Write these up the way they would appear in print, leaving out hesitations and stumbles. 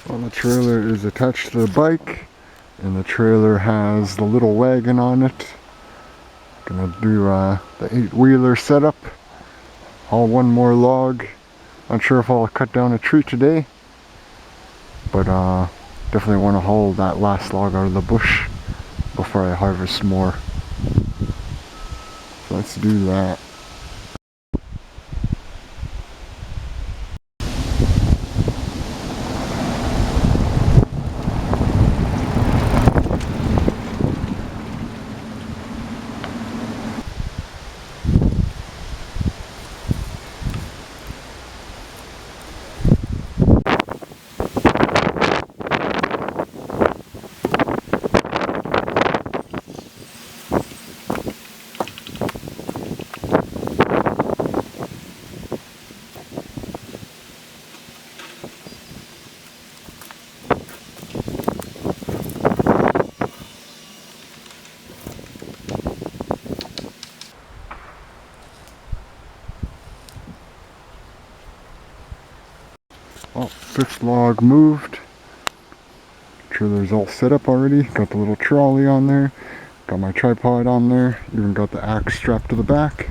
Well, the trailer is attached to the bike, and the trailer has the little wagon on it. Gonna do the 8-wheeler setup. Haul one more log. Not sure if I'll cut down a tree today, but definitely want to haul that last log out of the bush before I harvest more. So let's do that. Oh, 5th log moved. Trailer's all set up already. Got the little trolley on there. Got my tripod on there. Even got the axe strapped to the back.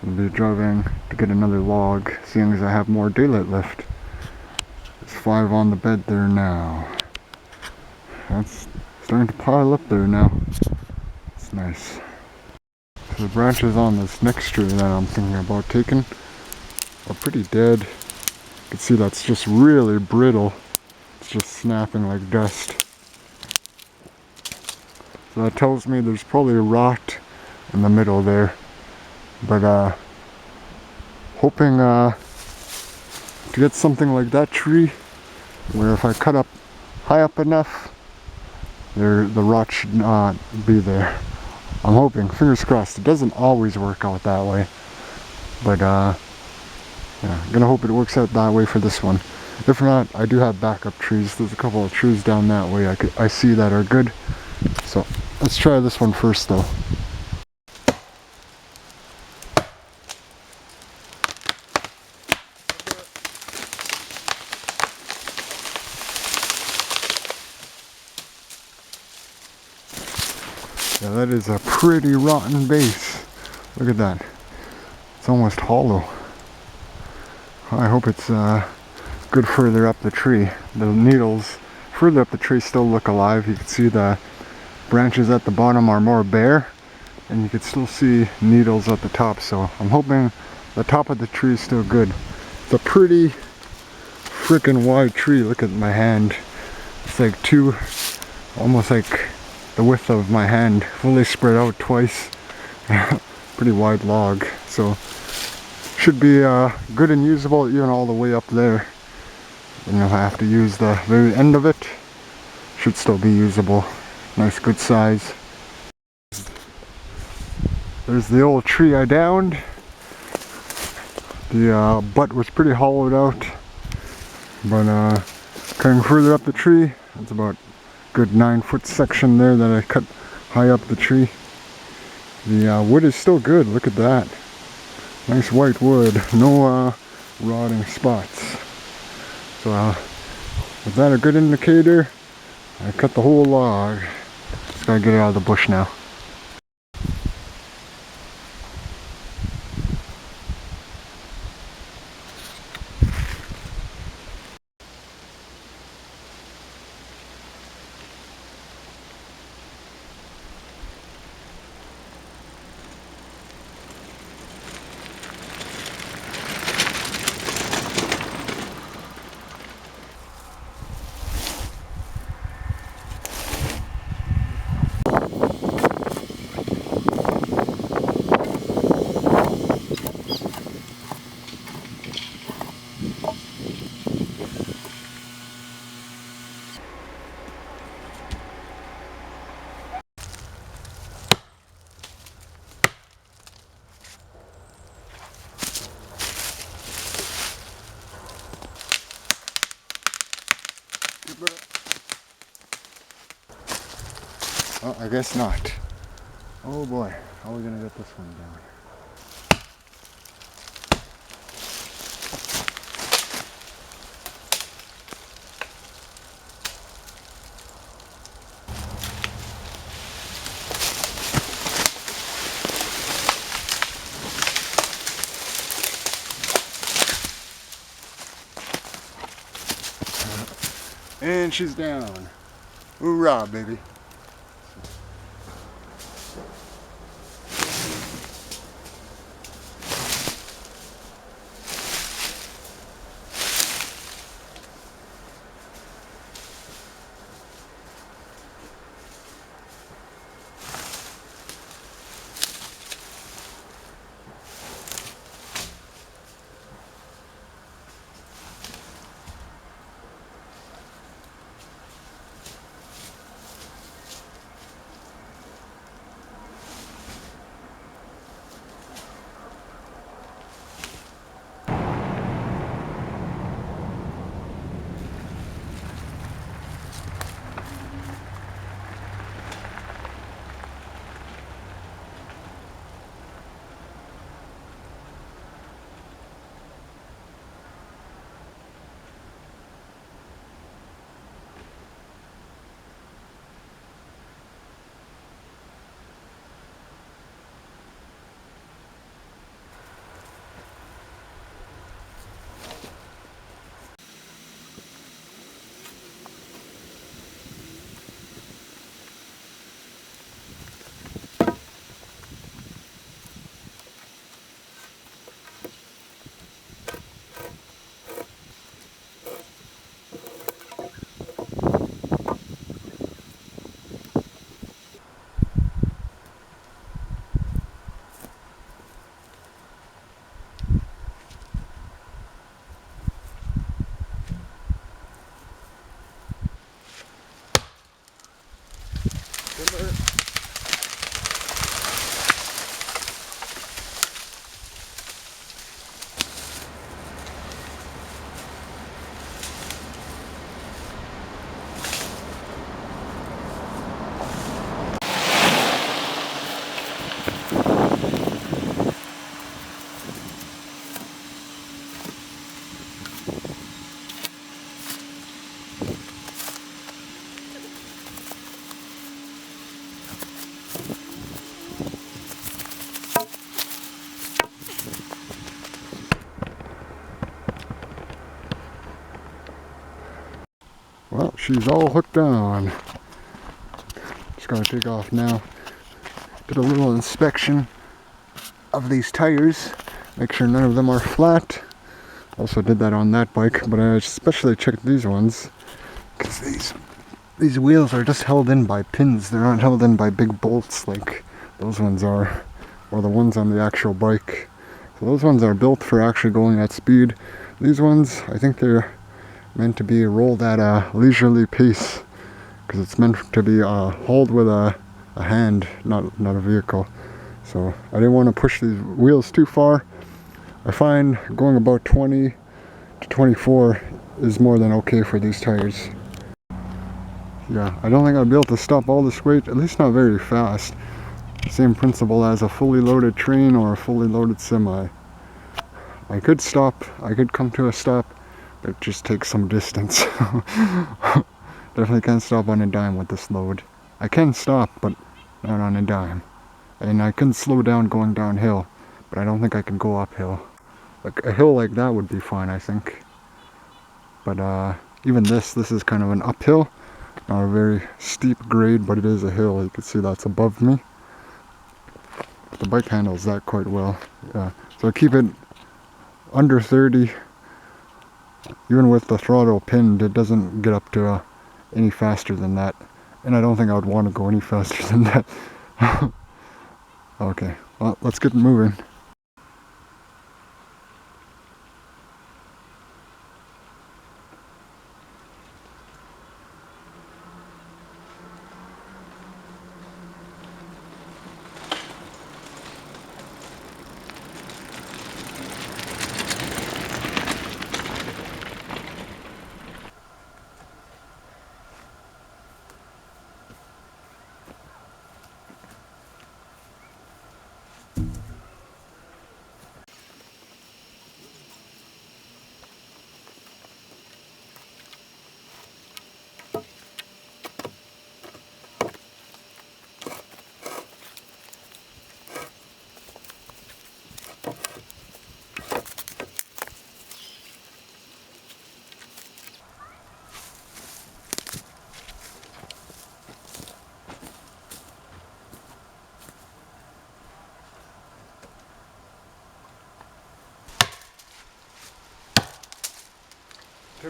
I'll be driving to get another log, seeing as I have more daylight left. There's 5 on the bed there now. That's starting to pile up there now. It's nice. So the branches on this next tree that I'm thinking about taking are pretty dead. You can see that's just really brittle. It's just snapping like dust. So that tells me there's probably a rot in the middle there. But hoping to get something like that tree where if I cut up high up enough, the rot should not be there. I'm hoping, fingers crossed. It doesn't always work out that way, but yeah, gonna hope it works out that way for this one. If not, I do have backup trees. There's a couple of trees down that way I see that are good. So let's try this one first though. Yeah, that is a pretty rotten base. Look at that. It's almost hollow. I hope it's good further up the tree. The needles further up the tree still look alive. You can see the branches at the bottom are more bare, and you can still see needles at the top. So I'm hoping the top of the tree is still good. It's a pretty freaking wide tree. Look at my hand. It's like almost like the width of my hand, fully spread out twice. Pretty wide log, so should be good and usable even all the way up there. And if I have to use the very end of it, should still be usable. Nice good size. There's the old tree I downed. The butt was pretty hollowed out, but cutting further up the tree, that's about good 9-foot section there that I cut high up the tree. The wood is still good. Look at that. Nice white wood. No rotting spots. So was that a good indicator? I cut the whole log. Just gotta get it out of the bush now. Oh, I guess not. Oh boy, how are we gonna get this one down? And she's down. Hoorah, baby. Well, she's all hooked on. Just gotta take off now. Did a little inspection of these tires. Make sure none of them are flat. Also did that on that bike, but I especially checked these ones. Because these wheels are just held in by pins. They're not held in by big bolts like those ones are. Or the ones on the actual bike. So those ones are built for actually going at speed. These ones, I think they're meant to be rolled at a leisurely pace, because it's meant to be hauled with a hand, not a vehicle. So I didn't want to push these wheels too far. I find going about 20 to 24 is more than okay for these tires. Yeah, I don't think I'd be able to stop all this weight, at least not very fast. Same principle as a fully loaded train or a fully loaded semi. I could stop, I could come to a stop, but it just takes some distance. Definitely can't stop on a dime with this load. I can stop, but not on a dime. And I can slow down going downhill, but I don't think I can go uphill. Like a hill like that would be fine, I think. But even this is kind of an uphill. Not a very steep grade, but it is a hill. You can see that's above me. The bike handles that quite well. Yeah. So I keep it under 30. Even with the throttle pinned, it doesn't get up to any faster than that. And I don't think I would want to go any faster than that. Okay, well, let's get moving.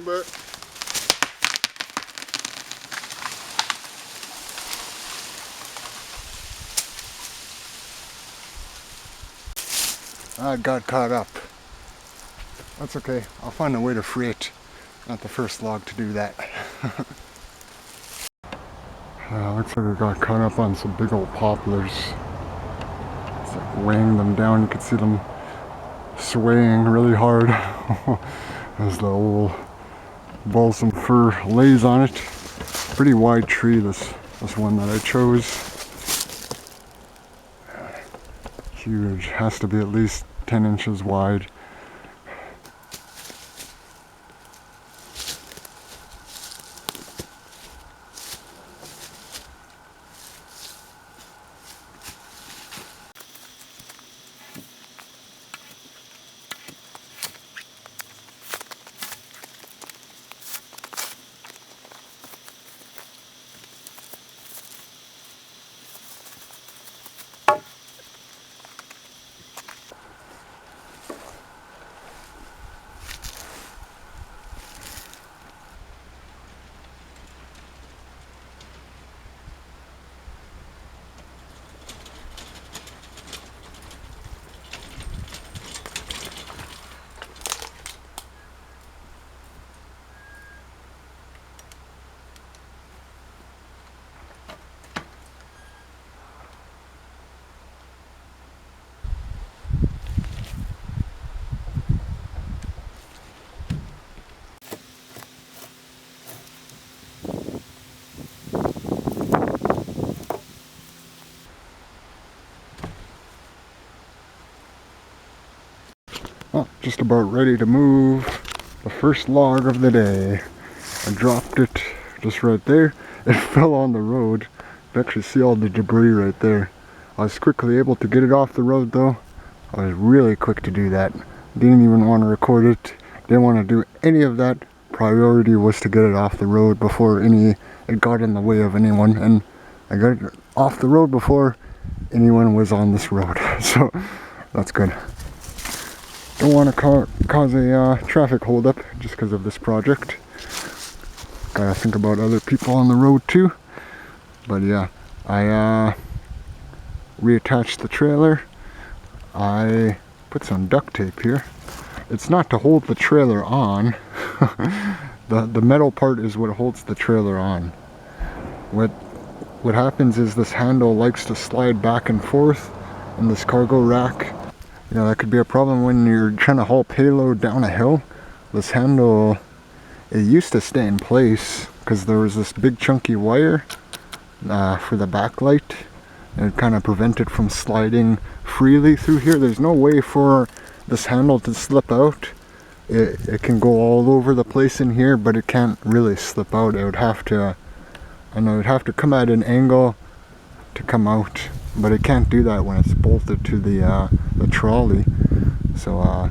Timber. I got caught up. That's okay. I'll find a way to free it. Not the first log to do that. Looks like I got caught up on some big old poplars. It's like weighing them down. You can see them swaying really hard as the old balsam fir lays on it. Pretty wide tree, this one that I chose. Huge. Has to be at least 10 inches wide. Oh, just about ready to move the first log of the day. I dropped it just right there. It fell on the road. You can actually see all the debris right there. I was quickly able to get it off the road though. I was really quick to do that. Didn't even want to record it. Didn't want to do any of that. Priority was to get it off the road before it got in the way of anyone. And I got it off the road before anyone was on this road. So that's good. Don't want to cause a traffic holdup just because of this project. Gotta think about other people on the road too. But yeah, I reattached the trailer. I put some duct tape here. It's not to hold the trailer on. The metal part is what holds the trailer on. What happens is this handle likes to slide back and forth in this cargo rack. You know, that could be a problem when you're trying to haul payload down a hill. This handle, it used to stay in place because there was this big chunky wire for the backlight. And it kind of prevented from sliding freely through here. There's no way for this handle to slip out. It can go all over the place in here, but it can't really slip out. It would have to, I know, it'd have to come at an angle to come out. But it can't do that when it's bolted to the trolley. So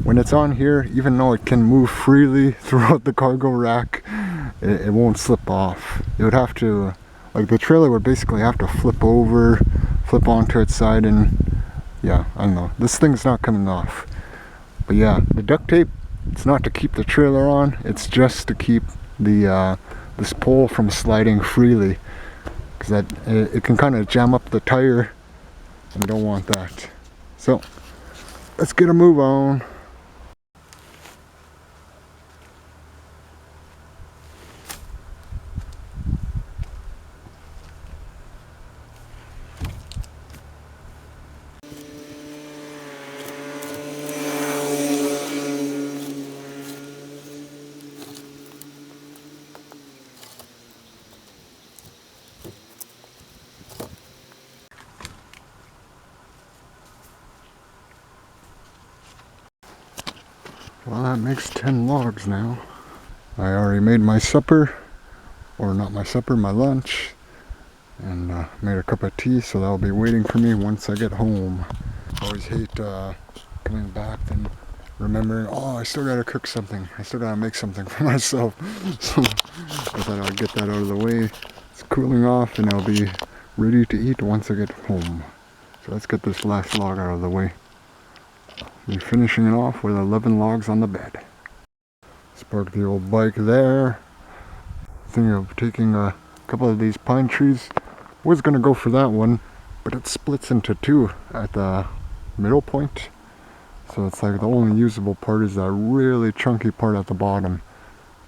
when it's on here, even though it can move freely throughout the cargo rack, it won't slip off. It would have to, like the trailer would basically have to flip over, flip onto its side, and yeah, I don't know. This thing's not coming off. But yeah, the duct tape, it's not to keep the trailer on, it's just to keep the this pole from sliding freely. Because it can kind of jam up the tire, and don't want that. So let's get a move on. Well, that makes 10 logs now. I already made my supper, or not my supper, my lunch, and made a cup of tea, so that'll be waiting for me once I get home. I always hate coming back and remembering, oh, I still gotta cook something. I still gotta make something for myself. So I thought I'd get that out of the way. It's cooling off and I'll be ready to eat once I get home. So let's get this last log out of the way. We're finishing it off with 11 logs on the bed. Let's park the old bike there. Thinking of taking a couple of these pine trees. Was gonna go for that one, but it splits into two at the middle point. So it's like the only usable part is that really chunky part at the bottom.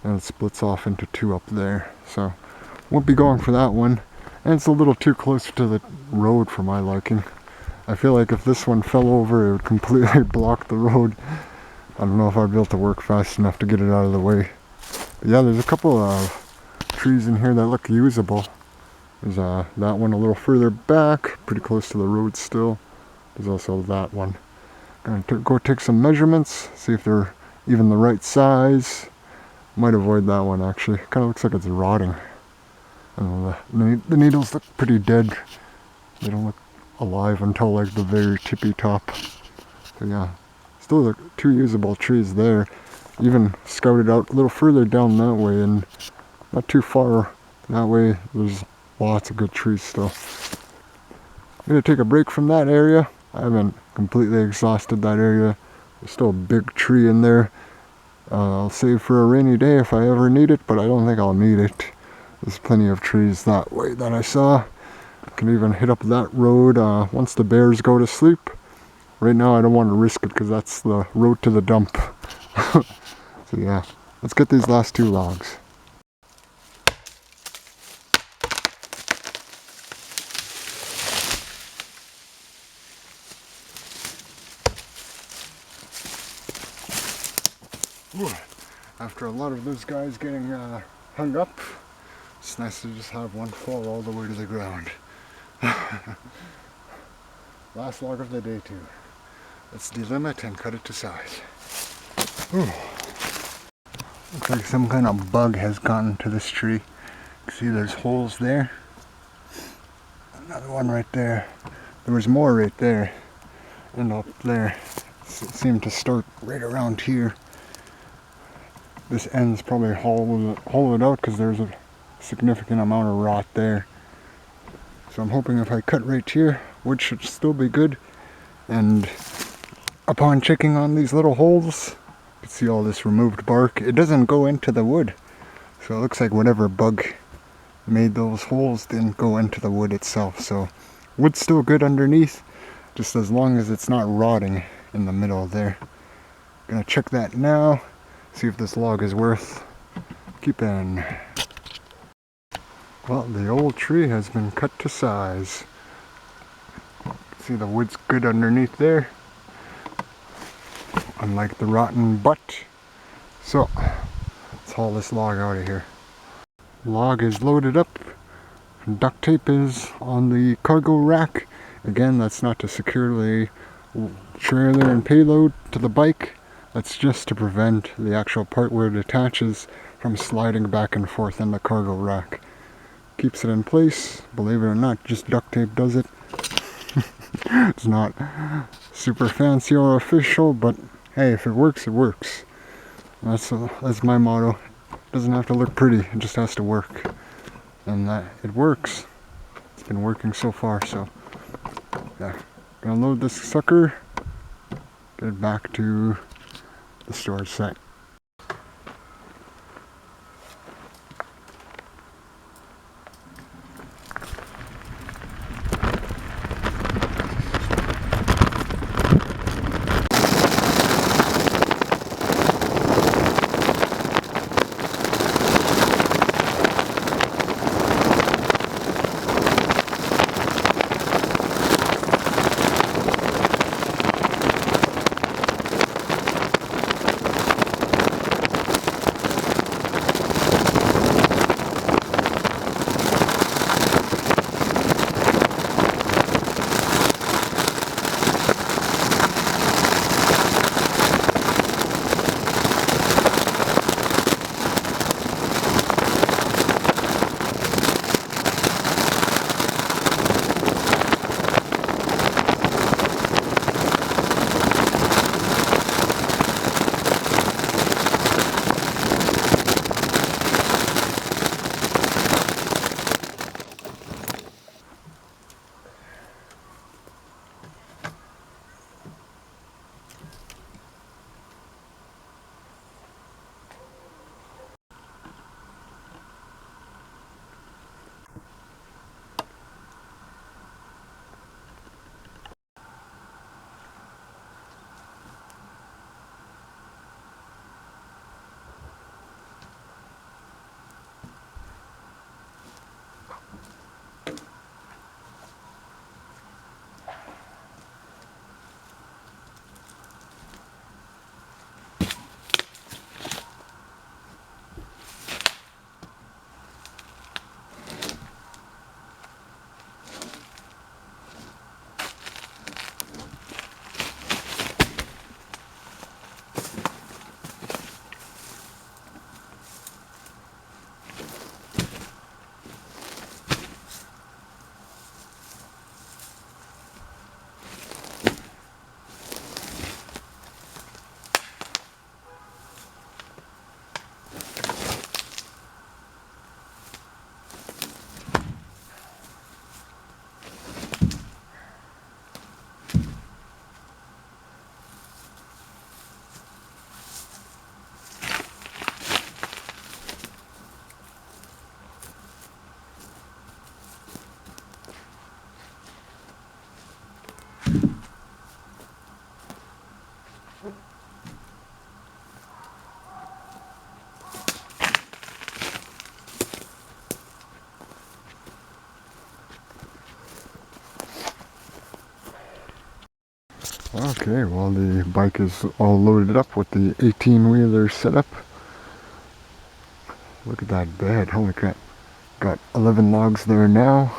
And it splits off into two up there. So won't be going for that one. And it's a little too close to the road for my liking. I feel like if this one fell over, it would completely block the road. I don't know if I'd be able to work fast enough to get it out of the way. But yeah, there's a couple of trees in here that look usable. There's that one a little further back, pretty close to the road still. There's also that one. Gonna go take some measurements, see if they're even the right size. Might avoid that one actually. Kind of looks like it's rotting. I don't know, the needles look pretty dead. They don't look alive until like the very tippy top. So yeah, still like two usable trees there. Even scouted out a little further down that way and not too far that way. There's lots of good trees still. I'm gonna take a break from that area. I haven't completely exhausted that area. There's still a big tree in there. I'll save for a rainy day if I ever need it, but I don't think I'll need it. There's plenty of trees that way that I saw. I can even hit up that road once the bears go to sleep. Right now I don't want to risk it because that's the road to the dump. So yeah, let's get these last two logs. Ooh. After a lot of those guys getting hung up, it's nice to just have one fall all the way to the ground. Last log of the day too. Let's delimit and cut it to size. Ooh. Looks like some kind of bug has gotten to this tree. See, there's holes there. Another one right there. There was more right there. And up there. It seemed to start right around here. This end's probably hollowed out because there's a significant amount of rot there. So I'm hoping if I cut right here, wood should still be good. And upon checking on these little holes, you can see all this removed bark. It doesn't go into the wood. So it looks like whatever bug made those holes didn't go into the wood itself. So wood's still good underneath, just as long as it's not rotting in the middle there. Gonna check that now. See if this log is worth keeping. Well, the old tree has been cut to size. See, the wood's good underneath there, unlike the rotten butt. So, let's haul this log out of here. Log is loaded up. Duct tape is on the cargo rack. Again, that's not to secure the trailer and payload to the bike. That's just to prevent the actual part where it attaches from sliding back and forth in the cargo rack. Keeps it in place. Believe it or not, just duct tape does it. It's not super fancy or official, but hey, if it works, it works. That's my motto. It doesn't have to look pretty, it just has to work. And that it works. It's been working so far, so yeah. Gonna load this sucker, get it back to the storage site. Okay, well the bike is all loaded up with the 18-wheeler setup. Look at that bed, holy crap. Got 11 logs there now,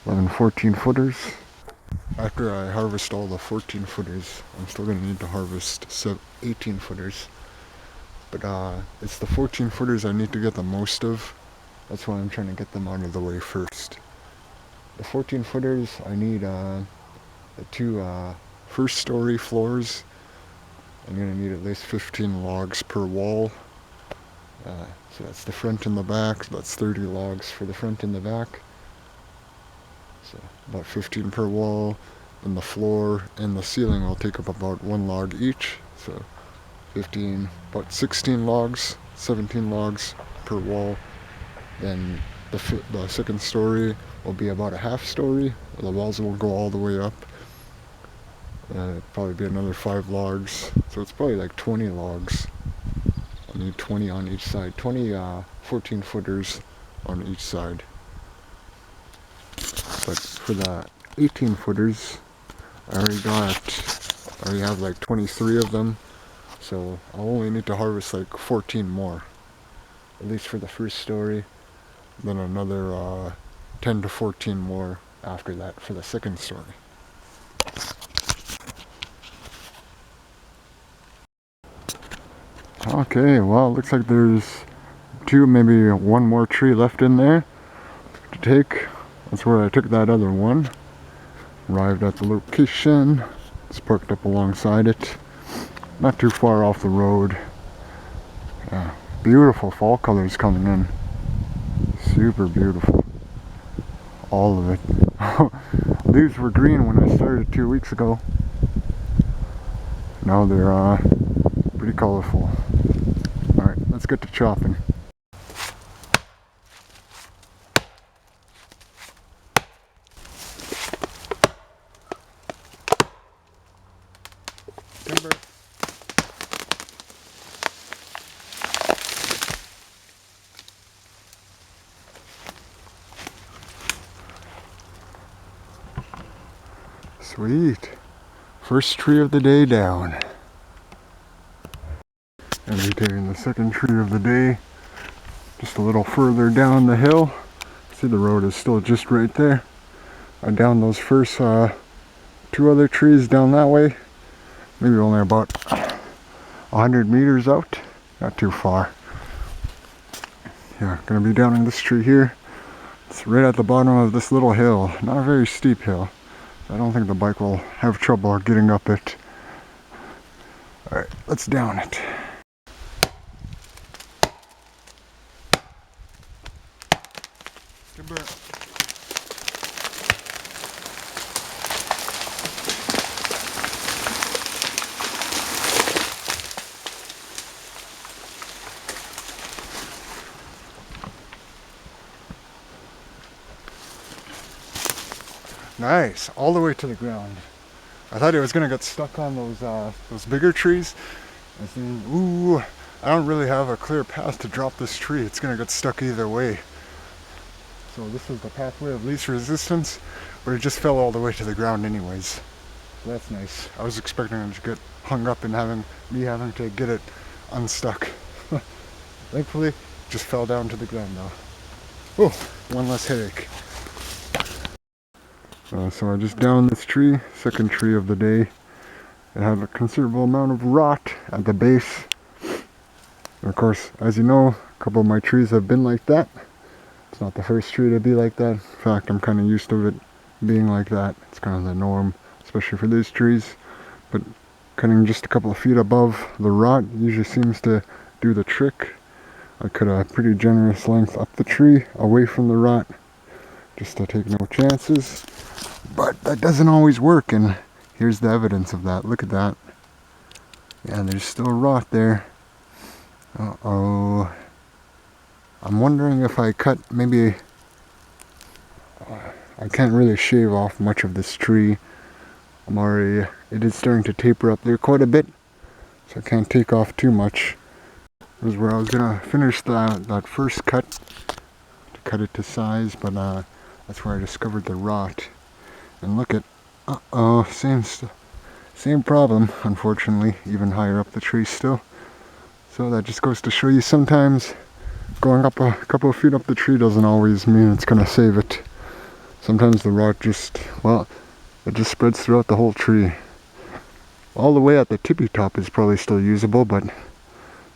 11 14-footers. After I harvest all the 14-footers, I'm still going to need to harvest 18-footers. But it's the 14-footers I need to get the most of. That's why I'm trying to get them out of the way first. The 14-footers, I need the two first story floors. I'm going to need at least 15 logs per wall. So that's the front and the back. That's 30 logs for the front and the back. So about 15 per wall. And the floor and the ceiling will take up about 1 log each. So 15, about 16 logs, 17 logs per wall. Then the second story will be about a half story. The walls will go all the way up. Probably be another 5 logs. So it's probably like 20 logs. I need 20 on each side. 20 14-footers on each side. But for the 18-footers, I already have like 23 of them. So I'll only need to harvest like 14 more. At least for the first story. Then another 10 to 14 more after that for the second story. Okay, well, it looks like there's 2, maybe 1 more tree left in there to take. That's where I took that other one. Arrived at the location. It's parked up alongside it. Not too far off the road. Yeah, beautiful fall colors coming in. Super beautiful. All of it. Leaves were green when I started 2 weeks ago. Now they're pretty colorful. Alright, let's get to chopping. Timber. Sweet. First tree of the day down. And we're taking the second tree of the day just a little further down the hill. See, the road is still just right there. I downed those first 2 other trees down that way. Maybe only about 100 meters out. Not too far. Yeah, gonna be downing this tree here. It's right at the bottom of this little hill. Not a very steep hill. I don't think the bike will have trouble getting up it. Alright, let's down it. Timber. Nice, all the way to the ground. I thought it was gonna get stuck on those bigger trees. I think, ooh, I don't really have a clear path to drop this tree. It's gonna get stuck either way. So this is the pathway of least resistance, but it just fell all the way to the ground anyways. So that's nice. I was expecting it to get hung up and having to get it unstuck. Thankfully, it just fell down to the ground though. Oh, one less headache. So I just downed this tree, second tree of the day. It had a considerable amount of rot at the base. And of course, as you know, a couple of my trees have been like that. It's not the first tree to be like that. In fact, I'm kind of used to it being like that. It's kind of the norm, especially for these trees. But cutting just a couple of feet above the rot usually seems to do the trick. I cut a pretty generous length up the tree, away from the rot, just to take no chances. But that doesn't always work, and here's the evidence of that. Look at that. Yeah, there's still rot there. Uh-oh. I'm wondering if I cut maybe... I can't really shave off much of this tree. It is starting to taper up there quite a bit, so I can't take off too much. This is where I was gonna finish that first cut, to cut it to size, but that's where I discovered the rot. And look at, same Same problem, unfortunately, even higher up the tree still. So that just goes to show you sometimes going up a couple of feet up the tree doesn't always mean it's gonna save it. Sometimes the rock just, well, it just spreads throughout the whole tree. All the way at the tippy top is probably still usable, but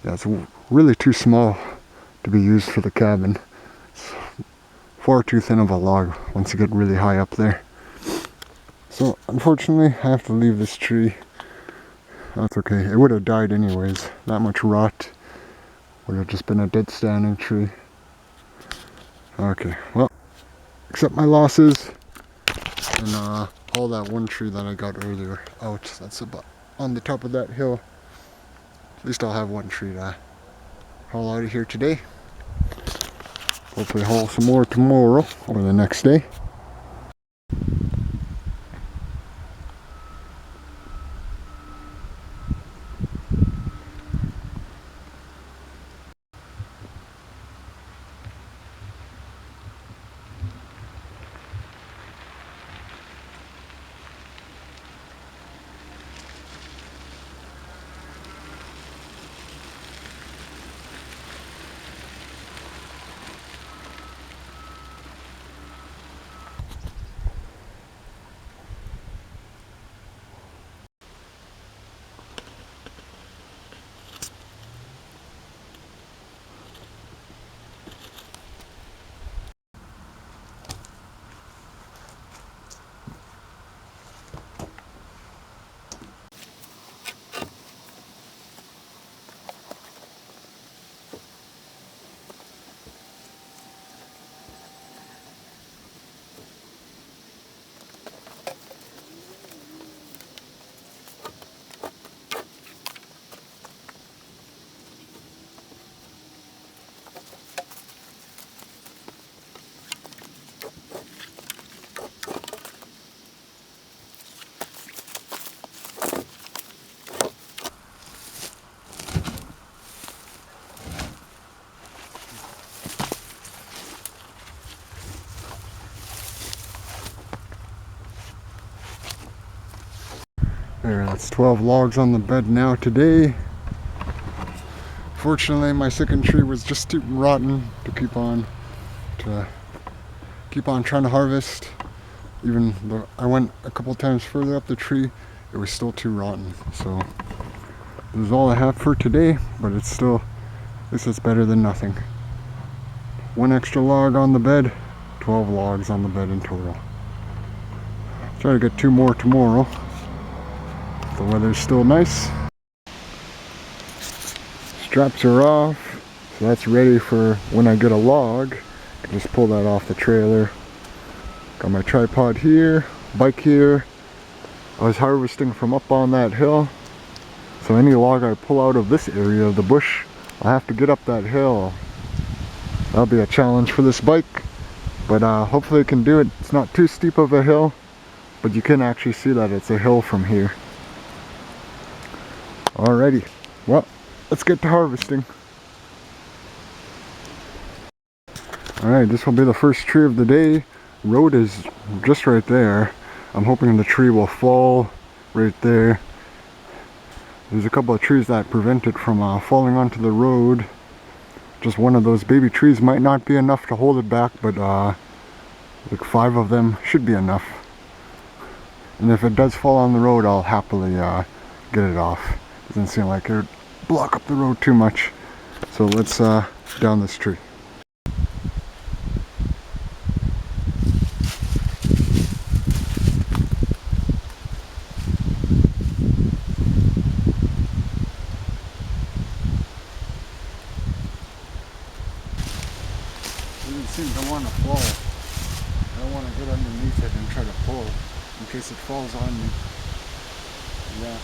yeah, it's really too small to be used for the cabin. It's far too thin of a log once you get really high up there. So unfortunately, I have to leave this tree. That's okay. It would have died anyways. That much rot would have just been a dead standing tree. Okay, well, accept my losses and haul that one tree that I got earlier out. That's about on the top of that hill. At least I'll have one tree to haul out of here today. Hopefully haul some more tomorrow or the next day. There, that's 12 logs on the bed now today. Fortunately, my second tree was just too rotten to keep on trying to harvest. Even though I went a couple times further up the tree, it was still too rotten. So this is all I have for today, but it's still, this is better than nothing. One extra log on the bed, 12 logs on the bed in total. Try to get 2 more tomorrow. The weather's still nice. Straps are off, so that's ready for when I get a log. I can just pull that off the trailer. Got my tripod here, bike here. I was harvesting from up on that hill, so any log I pull out of this area of the bush, I'll have to get up that hill. That'll be a challenge for this bike, but hopefully I can do it. It's not too steep of a hill, but you can actually see that it's a hill from here. Alrighty, well, let's get to harvesting. Alright, this will be the first tree of the day. Road is just right there. I'm hoping the tree will fall right there. There's a couple of trees that prevent it from falling onto the road. Just one of those baby trees might not be enough to hold it back, but like 5 of them should be enough. And if it does fall on the road, I'll happily get it off. Doesn't seem like it would block up the road too much. So let's down this tree. It doesn't seem to want to fall. I don't want to get underneath it and try to pull in case it falls on me. Yeah.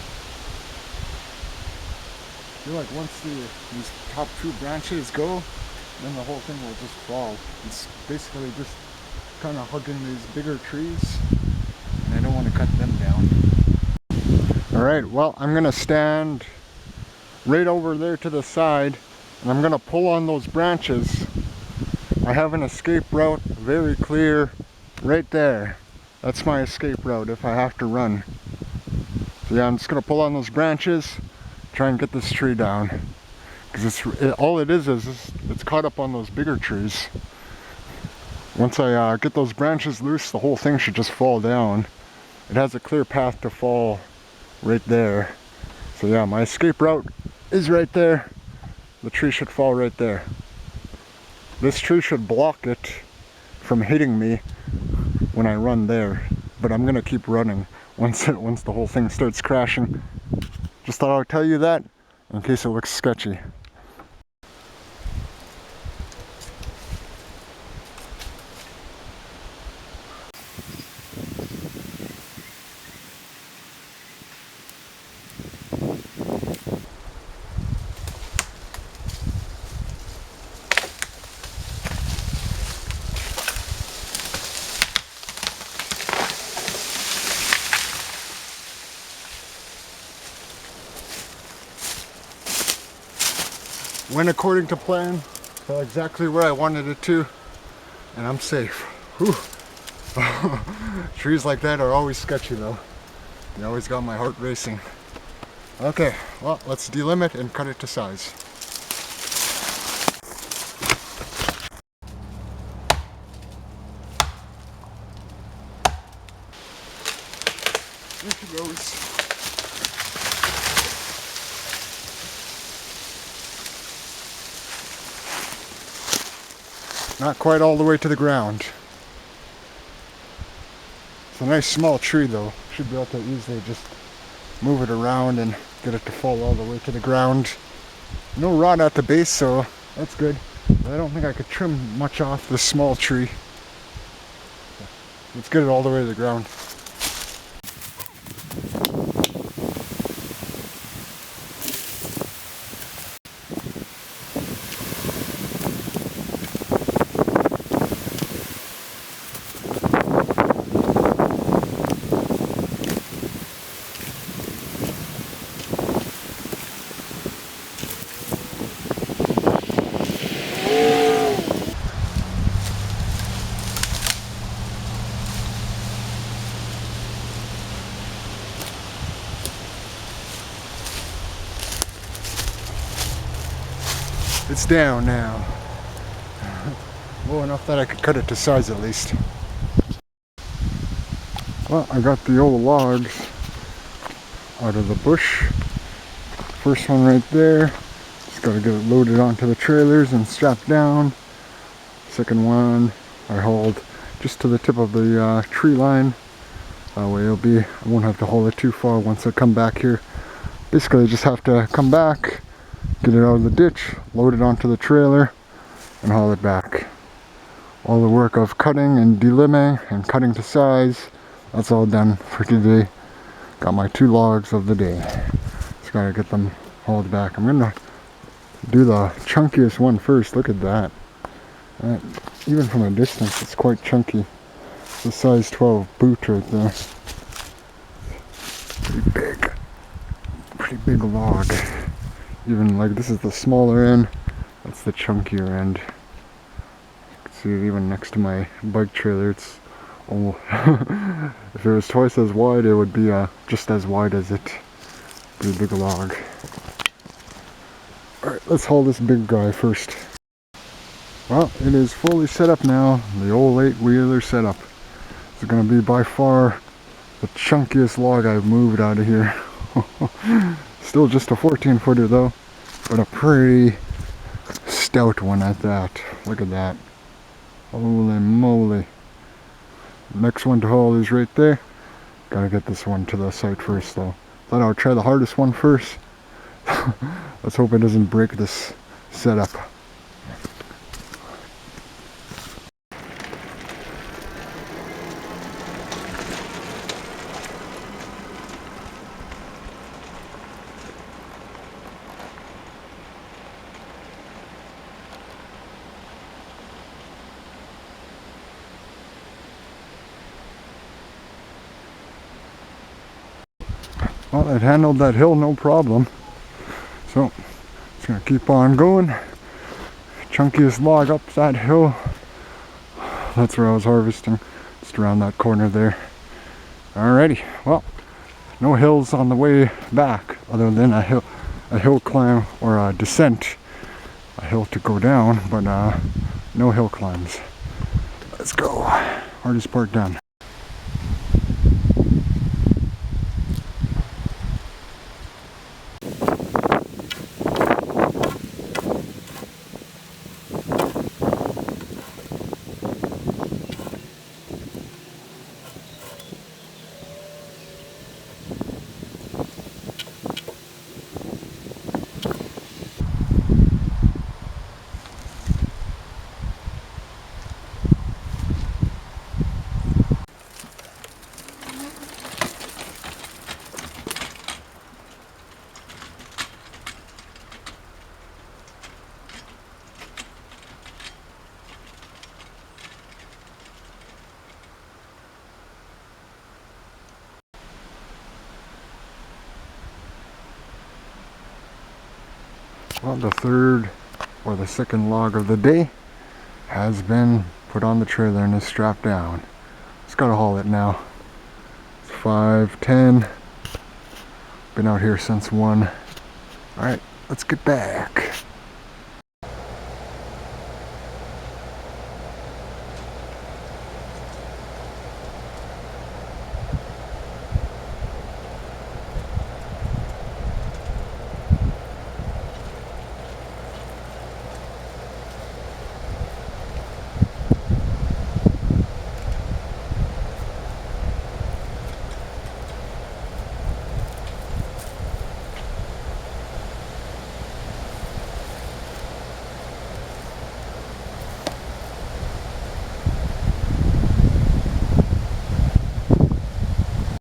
I feel like once these top 2 branches go, then the whole thing will just fall. It's basically just kind of hugging these bigger trees, and I don't want to cut them down. Alright, well, I'm going to stand right over there to the side, and I'm going to pull on those branches. I have an escape route very clear right there. That's my escape route if I have to run. So yeah, I'm just gonna pull on those branches, try and get this tree down. Because all it is it's caught up on those bigger trees. Once I get those branches loose, the whole thing should just fall down. It has a clear path to fall right there. So yeah, my escape route is right there. The tree should fall right there. This tree should block it from hitting me when I run there. But I'm gonna keep running once the whole thing starts crashing. Just thought I would tell you that in case it looks sketchy. Went according to plan, fell exactly where I wanted it to, and I'm safe. Whew. Trees like that are always sketchy though. They always got my heart racing. Okay, well, let's delimit and cut it to size. There she goes. Not quite all the way to the ground. It's a nice small tree though. Should be able to easily just move it around and get it to fall all the way to the ground. No rod at the base, so that's good. But I don't think I could trim much off this small tree. Let's get it all the way to the ground. It's down now. Low enough that I could cut it to size at least. Well, I got the old logs out of the bush. First one right there. Just gotta get it loaded onto the trailers and strapped down. Second one I hauled just to the tip of the tree line. That way I won't have to haul it too far once I come back here. Basically I just have to come back, get it out of the ditch, load it onto the trailer, and haul it back. All the work of cutting and delimbing and cutting to size, that's all done for today. Got my 2 logs of the day. Just gotta get them hauled back. I'm gonna do the chunkiest one first. Look at that. Even from a distance, it's quite chunky. It's a size 12 boot right there. Pretty big log. Even like this is the smaller end, that's the chunkier end. You can see it even next to my bike trailer. It's if it was twice as wide, it would be just as wide as it. Be a big log. Alright, let's haul this big guy first. Well, it is fully set up now. The old 8-wheeler setup. It's going to be by far the chunkiest log I've moved out of here. Still just a 14-footer though, but a pretty stout one at that. Look at that. Holy moly. Next one to haul is right there. Gotta get this one to the site first though. Thought I would try the hardest one first. Let's hope it doesn't break this setup. Well, it handled that hill no problem. So, just gonna keep on going. Chunkiest log up that hill. That's where I was harvesting. Just around that corner there. Alrighty, well, no hills on the way back other than a hill climb or a descent, a hill to go down, but no hill climbs. Let's go. Hardest part done. Well, the third or the second log of the day has been put on the trailer and is strapped down. Just gotta haul it now. It's 5:10. Been out here since 1. Alright, let's get back.